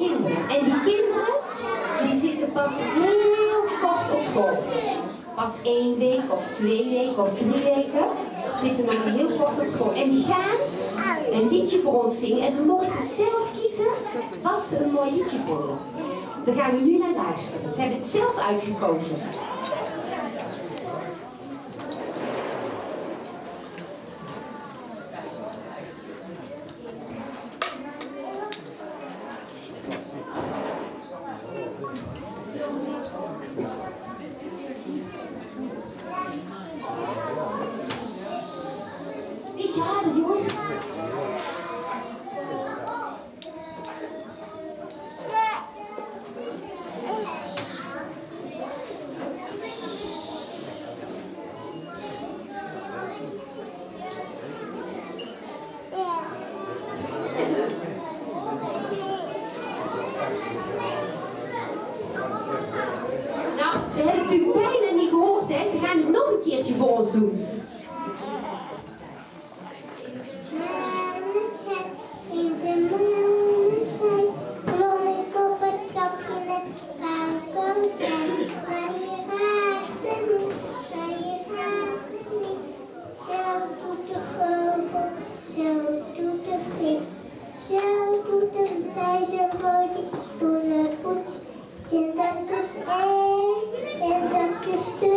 kinderen. En die kinderen, die zitten pas heel kort op school. Pas 1 week of 2 weken of 3 weken zitten nog heel kort op school. En die gaan een liedje voor ons zingen. En ze mochten zelf kiezen wat ze een mooi liedje vonden. Daar gaan we nu naar luisteren. Ze hebben het zelf uitgekozen. Beetje harder, jongens. Nou, dat heb ik natuurlijk bijna niet gehoord, hè. Ze gaan het nog een keertje voor ons doen. In de maneschijn klom ik op het trapje met raamkozijn. Maar je raakt me niet, maar je raakt me niet. Zo doet de vogel, zo doet de vis. Zo doet de duizendpoot, groene poets. En dat is één, en dat is 2.